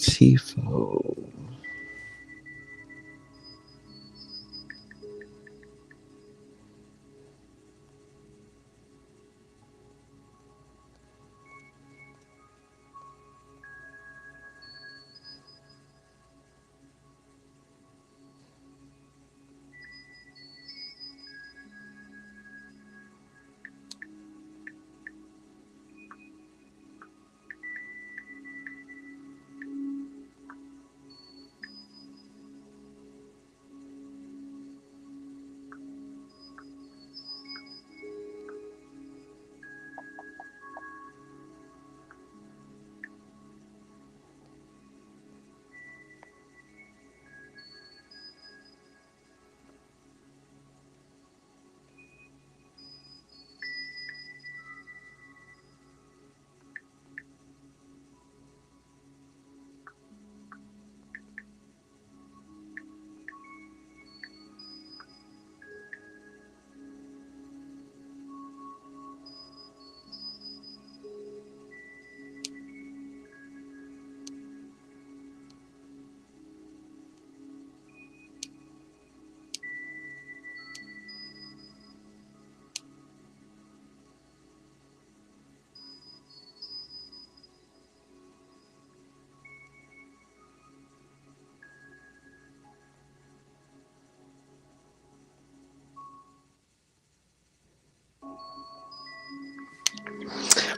Tifo.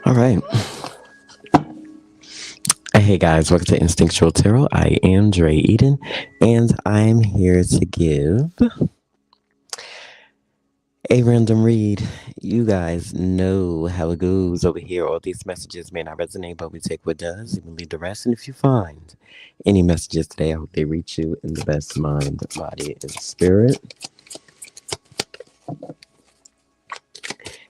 All right. Hey guys, welcome to Instinctual Tarot. I am Dre Eden, and I'm here to give a random read. You guys know how it goes over here. All these messages may not resonate, but we take what does and we leave the rest. And if you find any messages today, I hope they reach you in the best mind, body, and spirit.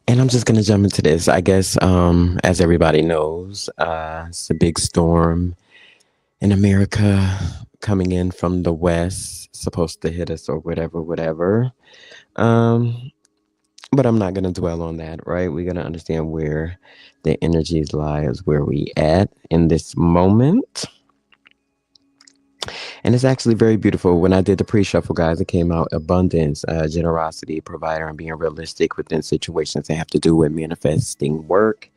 And I'm just gonna jump into this. I guess, as everybody knows, it's a big storm in America coming in from the west, supposed to hit us or whatever, whatever. Um, but I'm not gonna dwell on that, right? We're gonna understand where the energies lie, is where we at in this moment. And it's actually very beautiful. When I did the pre-shuffle, guys, it came out abundance, generosity, provider, and being realistic within situations that have to do with manifesting work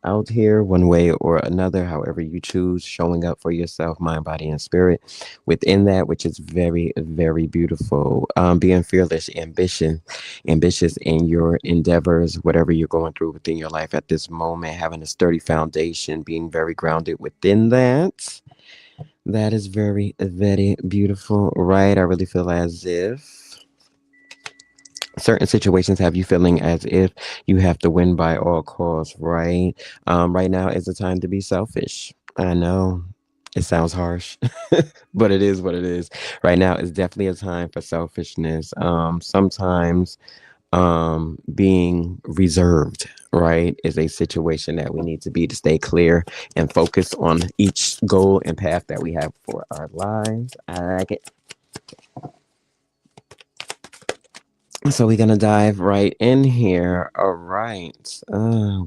out here one way or another, however you choose, showing up for yourself, mind, body, and spirit within that, which is very, very beautiful. Being fearless, ambitious in your endeavors, whatever you're going through within your life at this moment, having a sturdy foundation, being very grounded within that. That is very, very beautiful, right? I really feel as if certain situations have you feeling as if you have to win by all costs, right? Right now is the time to be selfish. I know it sounds harsh, but it is what it is. Right now is definitely a time for selfishness. Sometimes being reserved, right, is a situation that we need to be to stay clear and focus on each goal and path that we have for our lives. I like it. So we're gonna dive right in here. All right.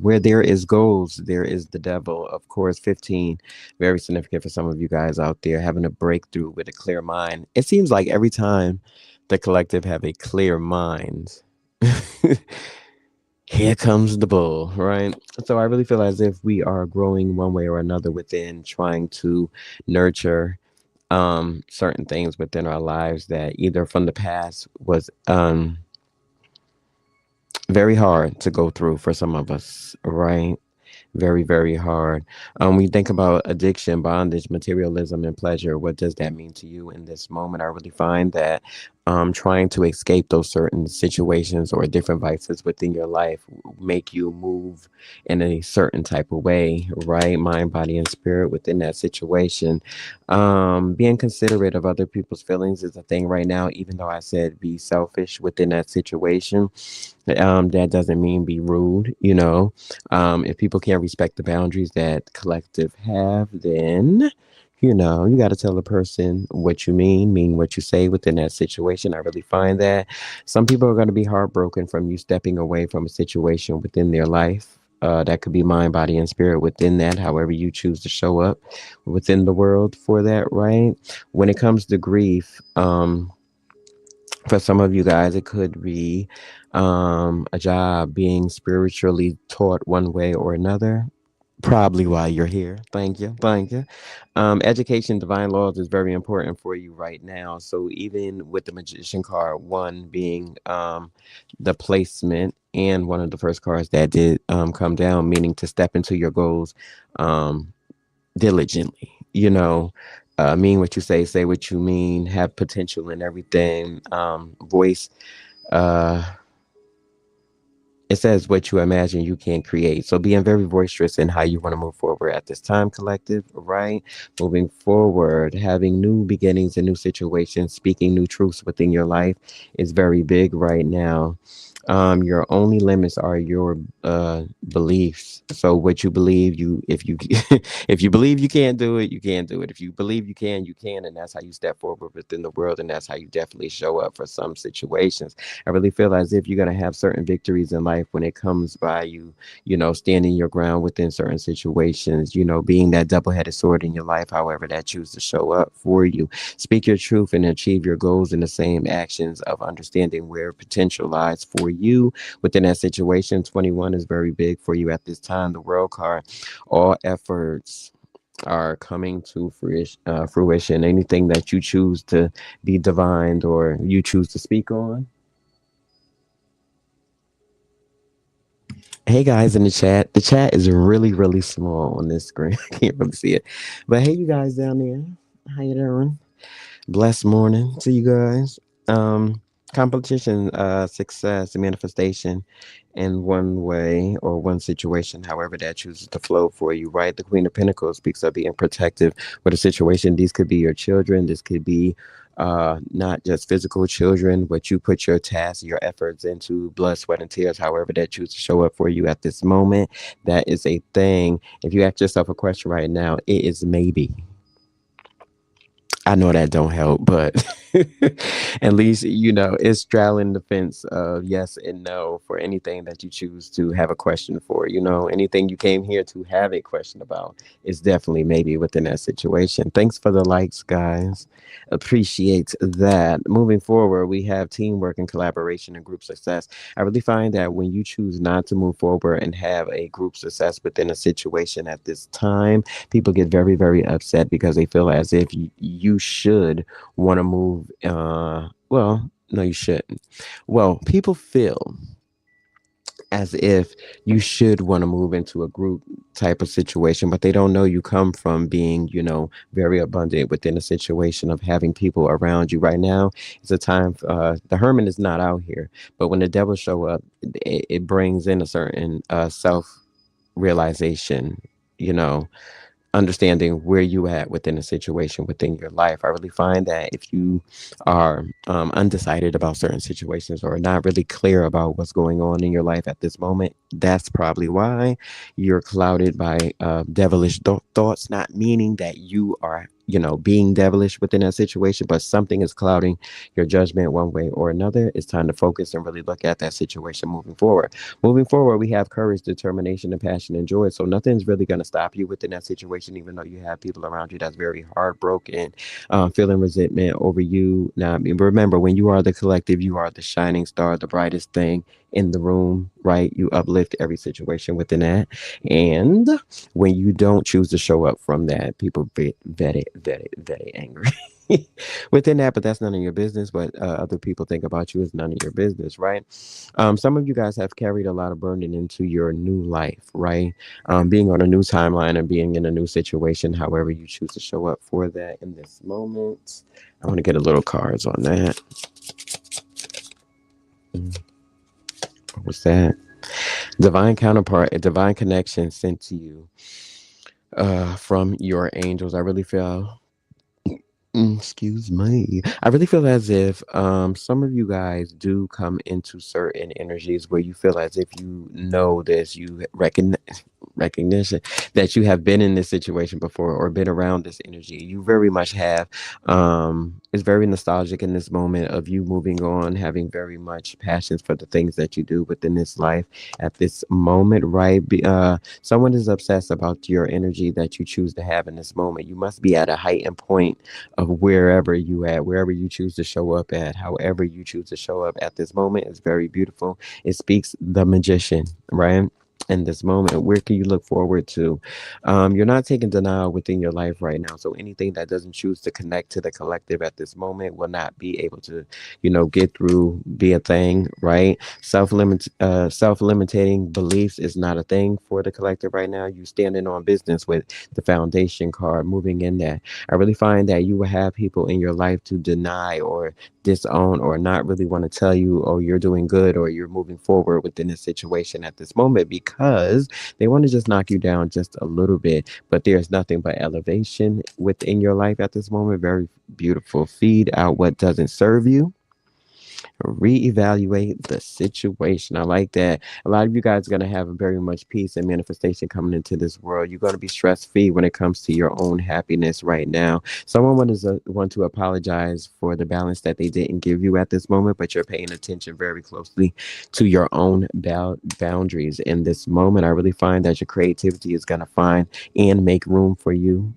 Where there is goals, there is the devil. Of course, 15, very significant for some of you guys out there having a breakthrough with a clear mind. It seems like every time the collective have a clear mind, here comes the bull, right? So I really feel as if we are growing one way or another within trying to nurture certain things within our lives that either from the past was very hard to go through for some of us, right? Very, very hard. When you think about addiction, bondage, materialism, and pleasure, what does that mean to you in this moment? I really find that trying to escape those certain situations or different vices within your life make you move in a certain type of way, right? Mind, body, and spirit within that situation. Being considerate of other people's feelings is a thing right now, even though I said be selfish within that situation. That doesn't mean be rude, you know. If people can't respect the boundaries that collective have, then you got to tell the person what you mean what you say within that situation. I really find that some people are going to be heartbroken from you stepping away from a situation within their life. that could be mind, body, and spirit within that, however you choose to show up within the world for that, right? When it comes to grief, for some of you guys, it could be a job being spiritually taught one way or another. Probably why you're here. Thank you. Thank you. Education, divine laws is very important for you right now. So even with the magician card, one being the placement and one of the first cards that did come down, meaning to step into your goals um, diligently. Mean what you say what you mean, have potential in everything. Voice. Uh, it says what you imagine you can create. So being very boisterous in how you want to move forward at this time, collective, right? Moving forward, having new beginnings and new situations, speaking new truths within your life is very big right now. Your only limits are your beliefs. So what you believe, you if you if you believe you can't do it, you can't do it. If you believe you can, and that's how you step forward within the world, and that's how you definitely show up for some situations. I really feel as if you're gonna have certain victories in life when it comes by you, standing your ground within certain situations, being that double-headed sword in your life, however that choose to show up for you. Speak your truth and achieve your goals in the same actions of understanding where potential lies for you within that situation. 21 is very big for you at this time. The world card, all efforts are coming to fruition. Anything that you choose to be divined or you choose to speak on. Hey guys in the chat. The chat is really, really small on this screen. I can't really see it. But hey, you guys down there. How you doing? Blessed morning to you guys. Um, Competition, success, manifestation in one way or one situation, however that chooses to flow for you, right? The Queen of Pentacles speaks of being protective with a situation. These could be your children. This could be not just physical children, but you put your tasks, your efforts into blood, sweat, and tears, however that chooses to show up for you at this moment. That is a thing. If you ask yourself a question right now, it is maybe. I know that don't help, but at least it's straddling the fence of yes and no for anything that you choose to have a question for. Anything you came here to have a question about is definitely maybe within that situation. Thanks for the likes, guys. Appreciate that. Moving forward, we have teamwork and collaboration and group success. I really find that when you choose not to move forward and have a group success within a situation at this time, people get very, very upset because they feel as if you should want to move. Well, no, you shouldn't. Well, people feel as if you should want to move into a group type of situation, but they don't know you come from being, very abundant within a situation of having people around you. Right now, it's a time. The hermit is not out here, but when the devil show up, it brings in a certain self realization. You know, understanding where you at within a situation within your life. I really find that if you are undecided about certain situations or not really clear about what's going on in your life at this moment, that's probably why you're clouded by devilish thoughts, not meaning that you are being devilish within that situation, but something is clouding your judgment one way or another. It's time to focus and really look at that situation moving forward. We have courage, determination, and passion and joy. So nothing's really going to stop you within that situation, even though you have people around you that's very heartbroken, feeling resentment over you. Now, I mean, remember, when you are the collective, you are the shining star, the brightest thing in the room, right? You uplift every situation within that. And when you don't choose to show up from that, people get very, very, very angry. Within that, but that's none of your business. What other people think about you is none of your business, right? Some of you guys have carried a lot of burden into your new life, right? Being on a new timeline and being in a new situation, however you choose to show up for that in this moment. I want to get a little cards on that. What was that? Divine counterpart, a divine connection sent to you from your angels. I really feel excuse me. I really feel as if some of you guys do come into certain energies where you feel as if you know this, you recognize. recognition that you have been in this situation before or been around this energy. You very much have. It's very nostalgic in this moment of you moving on, having very much passions for the things that you do within this life at this moment, right? Someone is obsessed about your energy that you choose to have in this moment. You must be at a heightened point of wherever you at, wherever you choose to show up at, however you choose to show up at this moment is very beautiful. It speaks the magician, right? In this moment, where can you look forward to? You're not taking denial within your life right now. So anything that doesn't choose to connect to the collective at this moment will not be able to, get through, be a thing, right? Self-limiting beliefs is not a thing for the collective right now. You standing on business with the foundation card, moving in that. I really find that you will have people in your life to deny or disown or not really want to tell you, oh, you're doing good or you're moving forward within this situation at this moment because they want to just knock you down just a little bit. But there's nothing but elevation within your life at this moment. Very beautiful. Feed out what doesn't serve you, reevaluate the situation. I like that. A lot of you guys are going to have very much peace and manifestation coming into this world. You're going to be stress free when it comes to your own happiness right now. Someone want to apologize for the balance that they didn't give you at this moment, but you're paying attention very closely to your own boundaries in this moment. I really find that your creativity is going to find and make room for you,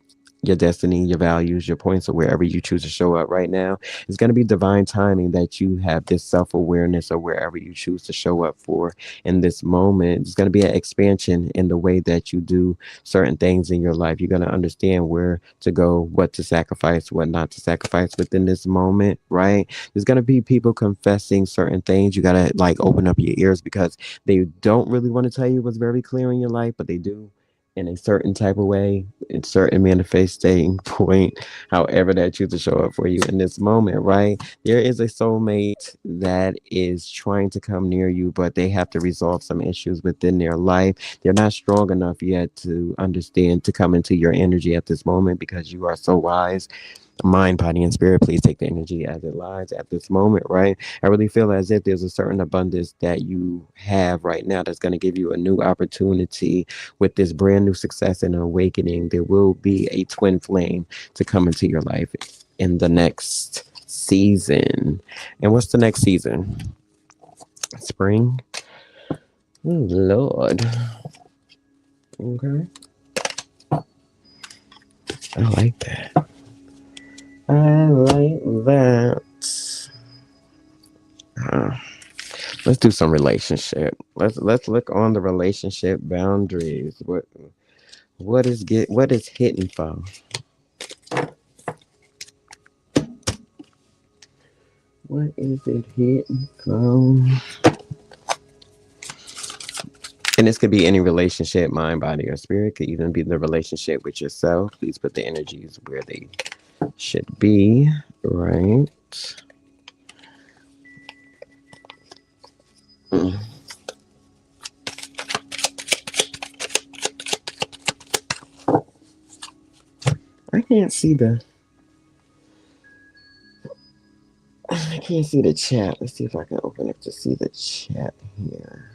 your destiny, your values, your points, or wherever you choose to show up right now. It's going to be divine timing that you have this self awareness or wherever you choose to show up for in this moment. It's going to be an expansion in the way that you do certain things in your life. You're going to understand where to go, what to sacrifice, what not to sacrifice within this moment, right? There's going to be people confessing certain things. You got to like open up your ears because they don't really want to tell you what's very clear in your life, but they do in a certain type of way, in certain manifesting point, however that choose to show up for you in this moment, right? There is a soulmate that is trying to come near you, but they have to resolve some issues within their life. They're not strong enough yet to understand to come into your energy at this moment because you are so wise. Mind, body, and spirit, please take the energy as it lies at this moment, right? I really feel as if there's a certain abundance that you have right now that's going to give you a new opportunity with this brand new success and awakening. There will be a twin flame to come into your life in the next season. And what's the next season? Spring? Oh, Lord. Okay. I like that. I like that. Uh, let's do some relationship. Let's look on the relationship boundaries. What is hitting for? What is it hitting for? And this could be any relationship, mind, body, or spirit. Could even be the relationship with yourself. Please put the energies where they should be. Right. Mm. I can't see the. I can't see the chat. Let's see if I can open it to see the chat here.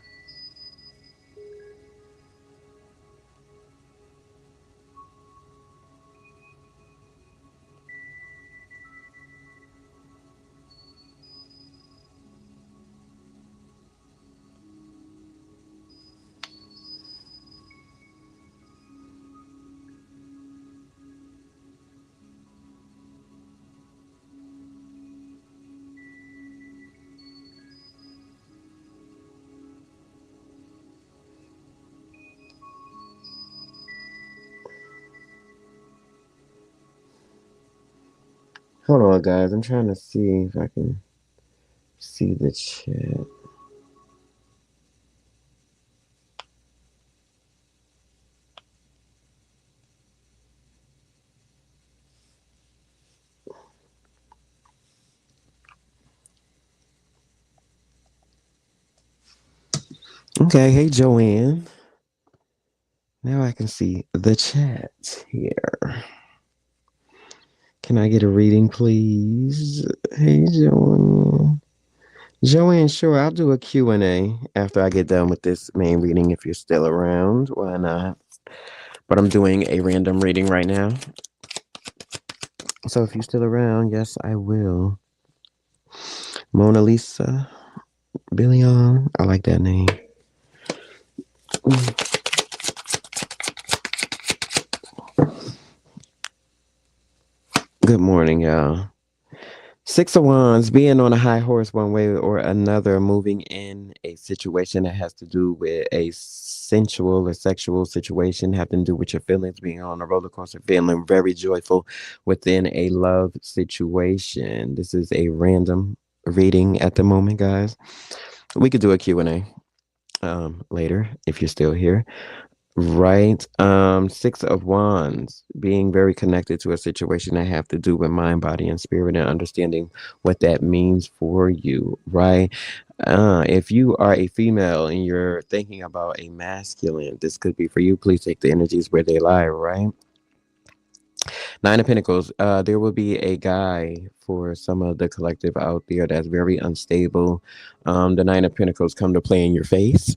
Hold on, guys. I'm trying to see if I can see the chat. Okay, hey Joanne. Now I can see the chat here. Can I get a reading, please? Hey Joanne. Joanne, sure, I'll do a Q&A after I get done with this main reading if you're still around. Why not? But I'm doing a random reading right now. So if you're still around, yes, I will. Mona Lisa, Billion. I like that name. Good morning, y'all. Six of Wands, being on a high horse one way or another, moving in a situation that has to do with a sensual or sexual situation, having to do with your feelings, being on a roller coaster, feeling very joyful within a love situation. This is a random reading at the moment, guys. We could do a Q&A later if you're still here. Right. Six of Wands, being very connected to a situation that have to do with mind, body, and spirit, and understanding what that means for you, right? If you are a female and you're thinking about a masculine, this could be for you. Please take the energies where they lie, right? Nine of Pentacles, there will be a guy for some of the collective out there that's very unstable. The Nine of Pentacles come to play in your face.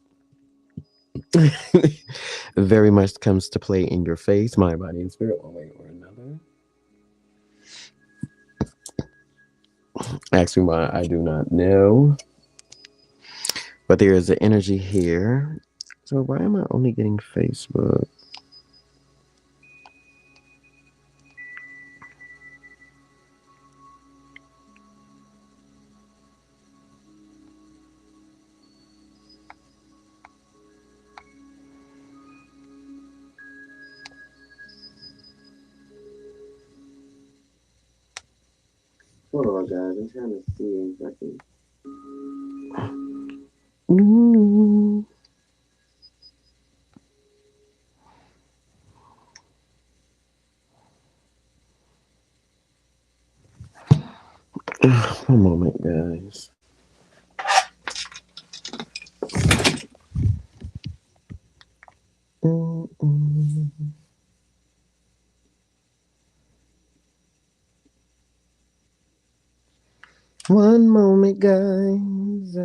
Very much comes to play in your face, mind, body, and spirit, one way or another. Ask me why, I do not know. But there is an energy here. So why am I only getting Facebook? Hold on, guys. I'm trying to see if I can. Mm. One moment, guys. Mm-mm. One moment, guys.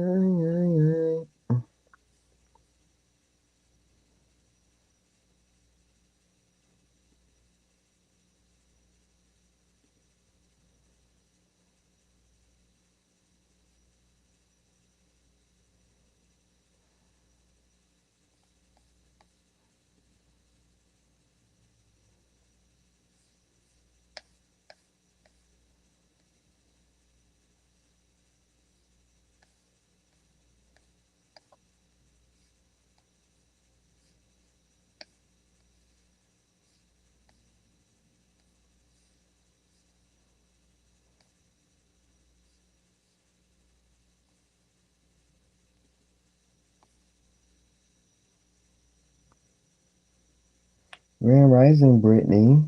Grand Rising, Brittany.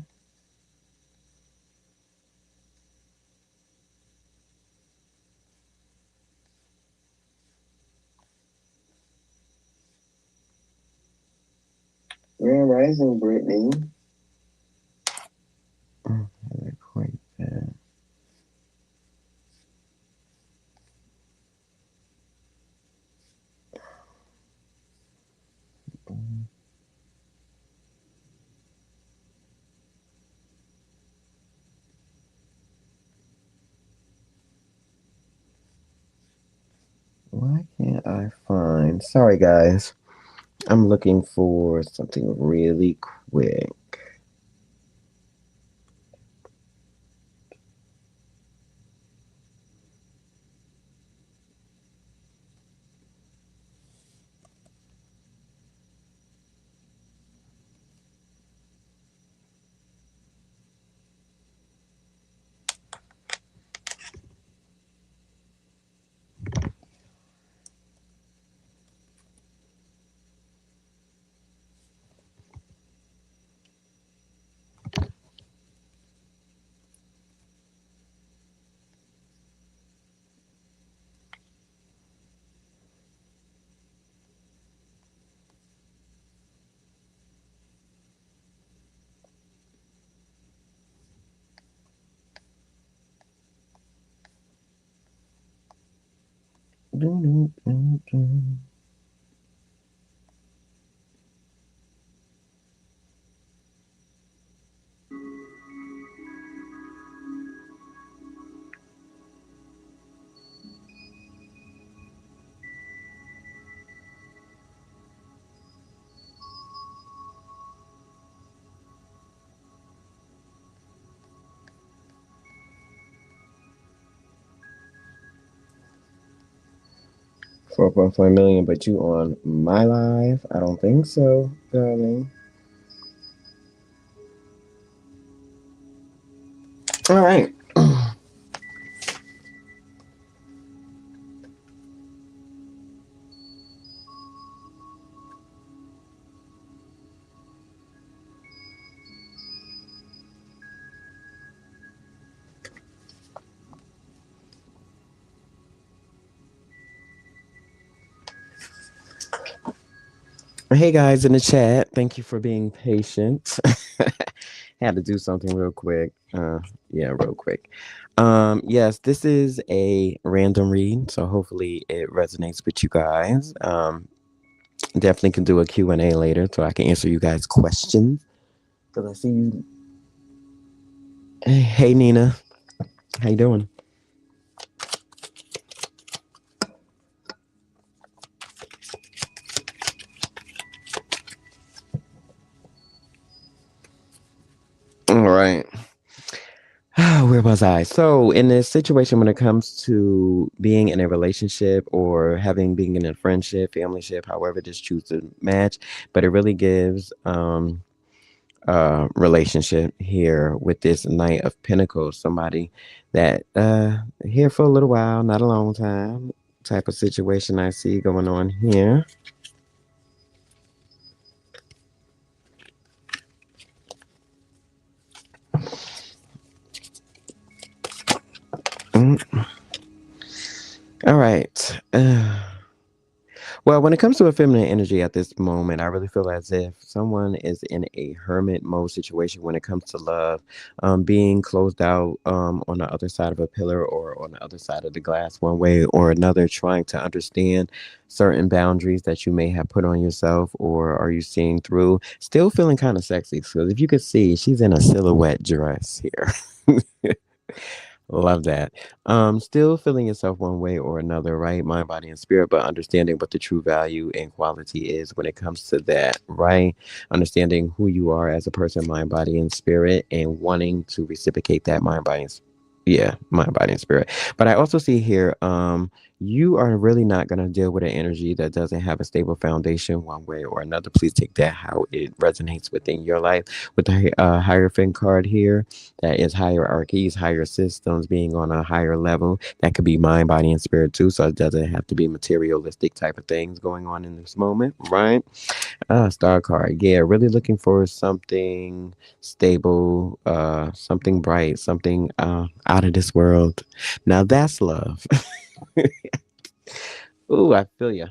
Grand Rising, Brittany. Quite bad. Why can't I find? Sorry, guys. I'm looking for something really quick. 4.4 million, but you on my live? I don't think so, darling. All right. Hey guys in the chat, thank you for being patient. Had to do something real quick. Yeah, real quick. Yes, this is a random read, so hopefully it resonates with you guys. Definitely can do a Q&A later so I can answer you guys' questions. Because I see you. Hey Nina, how you doing? All right. Where was I? So, in this situation, when it comes to being in a relationship or having being in a friendship, family ship, however just choose to match, but it really gives relationship here with this Knight of Pentacles, somebody that here for a little while, not a long time, type of situation I see going on here. Mm, all right. Well, when it comes to a feminine energy at this moment, I really feel as if someone is in a hermit mode situation when it comes to love, being closed out on the other side of a pillar or on the other side of the glass, one way or another, trying to understand certain boundaries that you may have put on yourself or are you seeing through. Still feeling kind of sexy. Because if you could see, she's in a silhouette dress here. Love that. Still feeling yourself one way or another, right? Mind, body, and spirit, but understanding what the true value and quality is when it comes to that, right? Understanding who you are as a person, mind, body, and spirit, and wanting to reciprocate that mind, body, and yeah, mind, body, and spirit. But I also see here, you are really not going to deal with an energy that doesn't have a stable foundation one way or another. Please take that how it resonates within your life. With the Hierophant card here, that is hierarchies, higher systems, being on a higher level. That could be mind, body, and spirit too. So it doesn't have to be materialistic type of things going on in this moment, right? Star card. Yeah, really looking for something stable, something bright, something out of this world. Now that's love. Ooh, I feel you.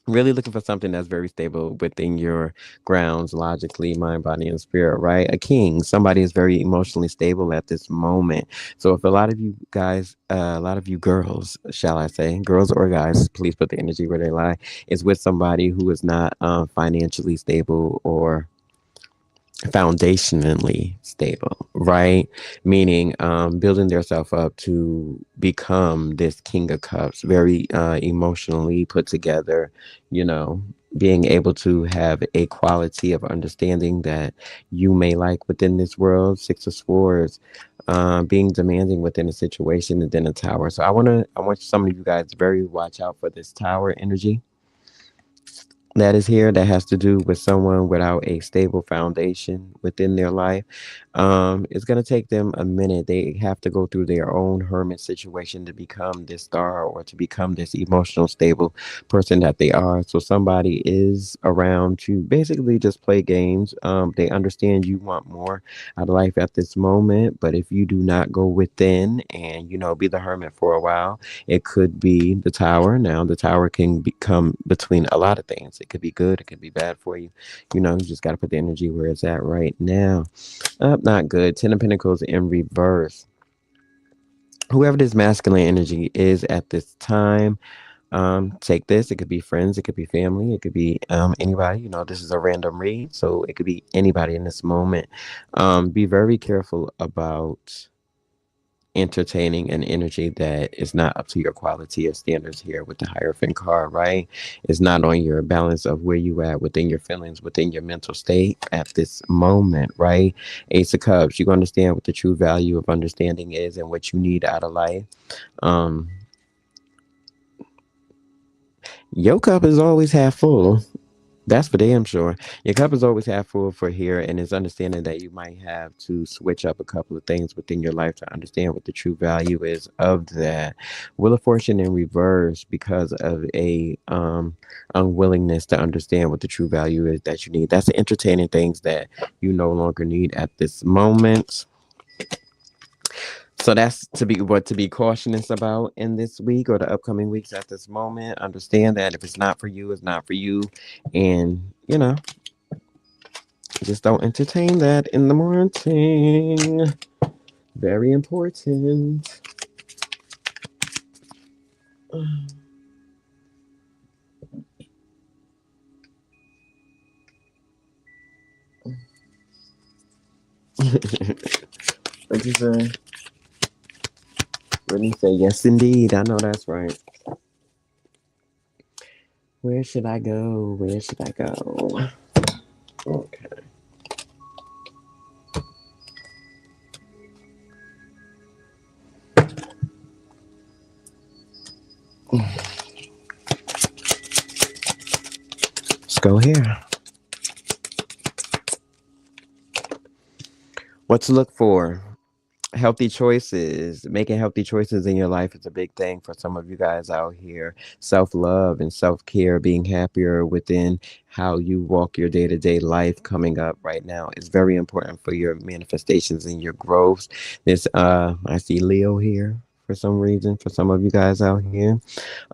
Really looking for something that's very stable within your grounds, logically, mind, body, and spirit, right? A king, somebody is very emotionally stable at this moment. So if a lot of you guys, a lot of you girls, shall I say, girls or guys, please put the energy where they lie, is with somebody who is not financially stable or foundationally stable, right? Meaning building themselves up to become this King of Cups, very emotionally put together, you know, being able to have a quality of understanding that you may like within this world. Six of Swords. Being demanding within a situation and then a tower. So I want some of you guys to very watch out for this tower energy that is here that has to do with someone without a stable foundation within their life. It's going to take them a minute. They have to go through their own hermit situation to become this star or to become this emotional stable person that they are. So somebody is around to basically just play games. They understand you want more out of life at this moment, but if you do not go within and be the hermit for a while, it could be the tower. Now, the tower can become between a lot of things. It could be good, it could be bad for you. You just got to put the energy where it's at right now. Not good. Ten of Pentacles in reverse. whoever this masculine energy is at this time, take this. It could be friends, it could be family, it could be anybody. You know, this is a random read, so it could be anybody in this moment. Be very careful about entertaining an energy that is not up to your quality of standards here with the Hierophant card, right? It's not on your balance of where you at within your feelings, within your mental state at this moment, right? Ace of Cups, you understand what the true value of understanding is and what you need out of life. Um, your cup is always half full. That's for damn sure. Your cup is always half full for here, and it's understanding that you might have to switch up a couple of things within your life to understand what the true value is of that. Wheel of Fortune in reverse because of a unwillingness to understand what the true value is that you need. That's entertaining things that you no longer need at this moment. So that's to be what to be cautious about in this week or the upcoming weeks at this moment. Understand that if it's not for you, it's not for you. And just don't entertain that in the morning. Very important. What you say? Let me say yes indeed. I know that's right. Where should I go? Where should I go? Okay. Let's go here. What to look for? Healthy choices. Making healthy choices in your life is a big thing for some of you guys out here. Self love and self care, being happier within how you walk your day to day life coming up right now is very important for your manifestations and your growths. I see Leo here for some reason, for some of you guys out here.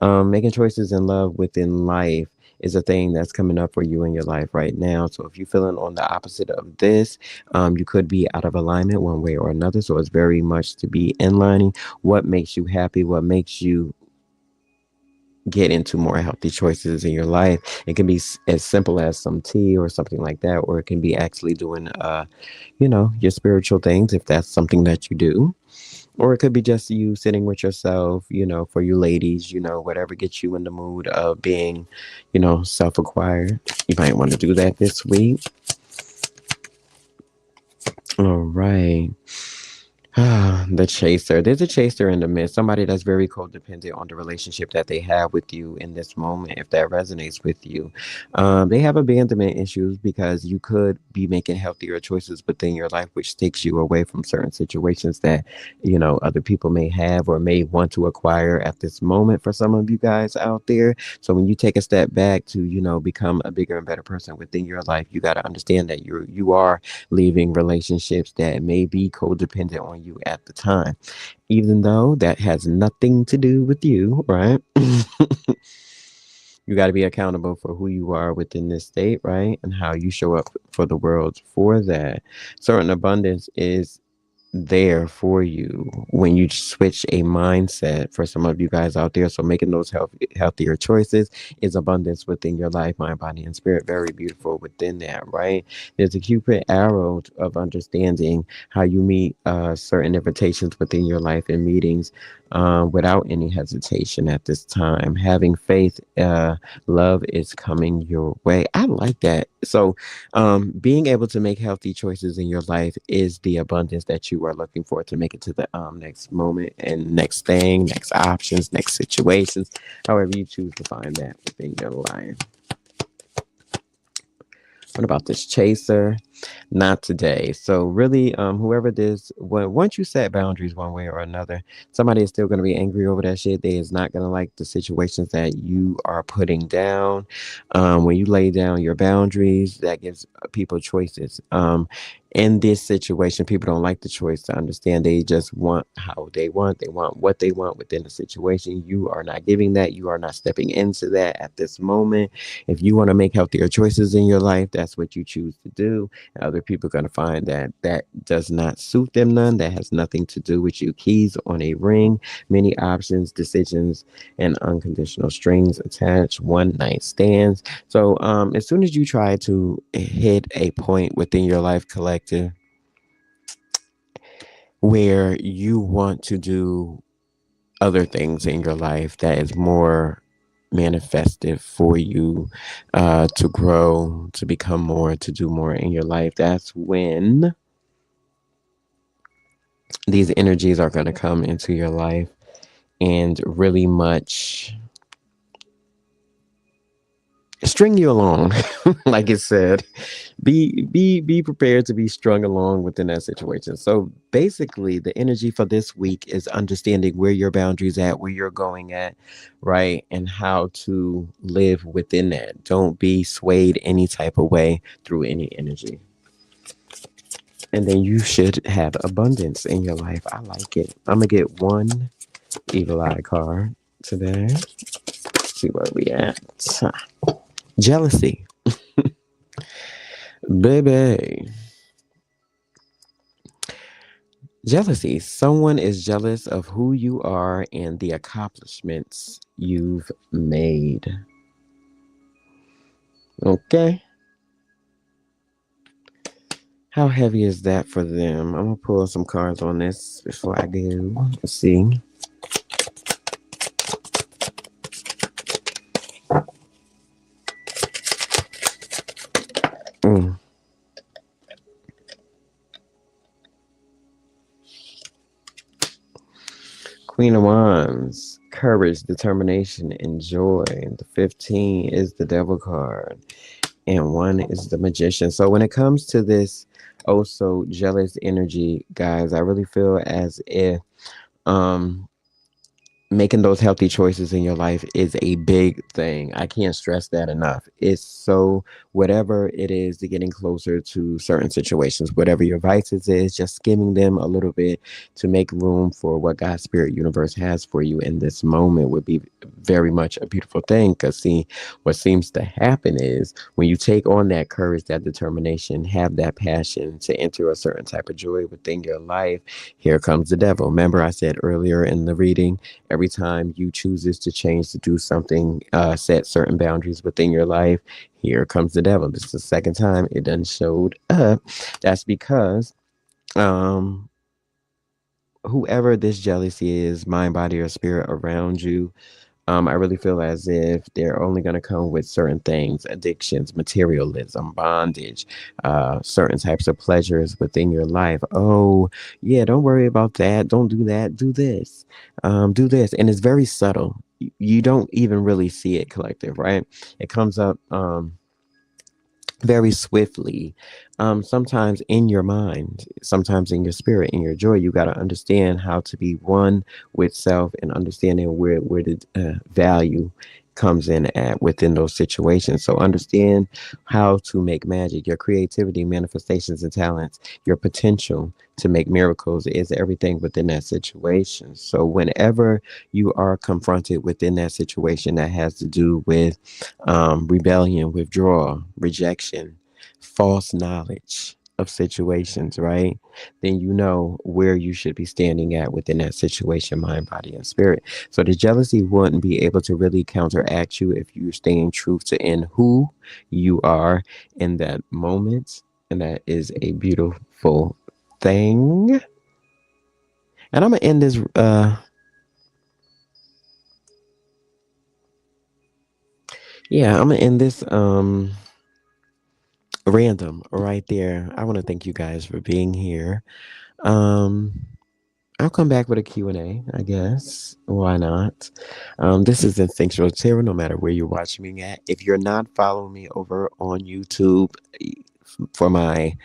Making choices in love within life is a thing that's coming up for you in your life right now. So if you're feeling on the opposite of this, you could be out of alignment one way or another. So it's very much to be inlining what makes you happy, what makes you get into more healthy choices in your life. It can be as simple as some tea or something like that, or it can be actually doing, your spiritual things if that's something that you do. Or it could be just you sitting with yourself, for you ladies, whatever gets you in the mood of being, self acquired. You might want to do that this week. All right. The chaser. There's a chaser in the midst. Somebody that's very codependent on the relationship that they have with you in this moment, if that resonates with you. They have abandonment issues because you could be making healthier choices within your life, which takes you away from certain situations that, other people may have or may want to acquire at this moment for some of you guys out there. So when you take a step back to, become a bigger and better person within your life, you got to understand that you are leaving relationships that may be codependent on you at the time, even though that has nothing to do with you, right? You got to be accountable for who you are within this state, right? And how you show up for the world for that. Certain abundance is there for you when you switch a mindset for some of you guys out there. So making those healthier choices is abundance within your life, mind, body, and spirit. Very beautiful within that, right? There's a cupid arrow of understanding how you meet certain invitations within your life and meetings without any hesitation at this time. Having faith, love is coming your way. I like that. So being able to make healthy choices in your life is the abundance that you are looking for to make it to the next moment and next thing, next options, next situations, however you choose to find that within your life. What about this chaser? Not today. So really, whoever this, once you set boundaries one way or another, somebody is still going to be angry over that shit. They is not going to like the situations that you are putting down. When you lay down your boundaries, that gives people choices. In this situation, people don't like the choice to understand. They just want how they want. They want what they want within the situation. You are not giving that. You are not stepping into that at this moment. If you want to make healthier choices in your life, that's what you choose to do. Other people are going to find that that does not suit them none. That has nothing to do with you. Keys on a ring, many options, decisions, and unconditional strings attached, one night stands. So as soon as you try to hit a point within your life collective where you want to do other things in your life that is more manifestive for you to grow, to become more, to do more in your life, that's when these energies are going to come into your life and really much string you along. Like it said, be prepared to be strung along within that situation. So basically the energy for this week is understanding where your boundaries at, where you're going at, right, and how to live within that. Don't be swayed any type of way through any energy, and then you should have abundance in your life. I like it. I'm gonna get one eagle eye card today. See where we at. Jealousy. Baby. Jealousy. Someone is jealous of who you are and the accomplishments you've made. Okay. How heavy is that for them? I'm going to pull some cards on this before I go. Let's see. Mm. Queen of Wands. Courage, determination, and joy. The 15 is the Devil card. And one is the Magician. So when it comes to this also jealous energy, guys, I really feel as if um making those healthy choices in your life is a big thing. I can't stress that enough. It's so whatever it is to getting closer to certain situations, whatever your vices is, just skimming them a little bit to make room for what God's spirit universe has for you in this moment would be very much a beautiful thing. Because see, what seems to happen is when you take on that courage, that determination, have that passion to enter a certain type of joy within your life, here comes the devil. Remember I said earlier in the reading, every time you chooses to change to do something, set certain boundaries within your life, here comes the devil. This is the second time it done showed up. That's because um whoever this jealousy is, mind, body, or spirit around you, I really feel as if they're only going to come with certain things, addictions, materialism, bondage, certain types of pleasures within your life. Oh, yeah, don't worry about that. Don't do that. Do this. Do this. And it's very subtle. You don't even really see it, collective, right? It comes up. Very swiftly, sometimes in your mind, sometimes in your spirit, in your joy. You got to understand how to be one with self and understanding where the value comes in at within those situations. So understand how to make magic. Your creativity, manifestations, and talents, your potential to make miracles is everything within that situation. So whenever you are confronted within that situation that has to do with rebellion, withdrawal, rejection, false knowledge of situations, right? Then you know where you should be standing at within that situation, mind, body, and spirit. So the jealousy wouldn't be able to really counteract you if you're staying true to in who you are in that moment. And that is a beautiful thing. And I'm gonna end this yeah, I'm gonna end this random right there. I want to thank you guys for being here. Um, I'll come back with a Q&A, I guess. Why not? This is Instinctual Tarot, no matter where you're watching me at. If you're not following me over on YouTube for my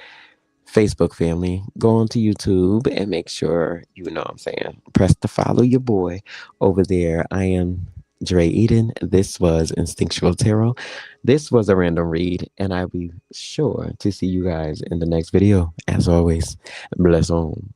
Facebook family, go onto YouTube and make sure you know what I'm saying. Press to follow your boy over there. I am Dre Eden. This was Instinctual Tarot. This was a random read, and I'll be sure to see you guys in the next video. As always, bless on.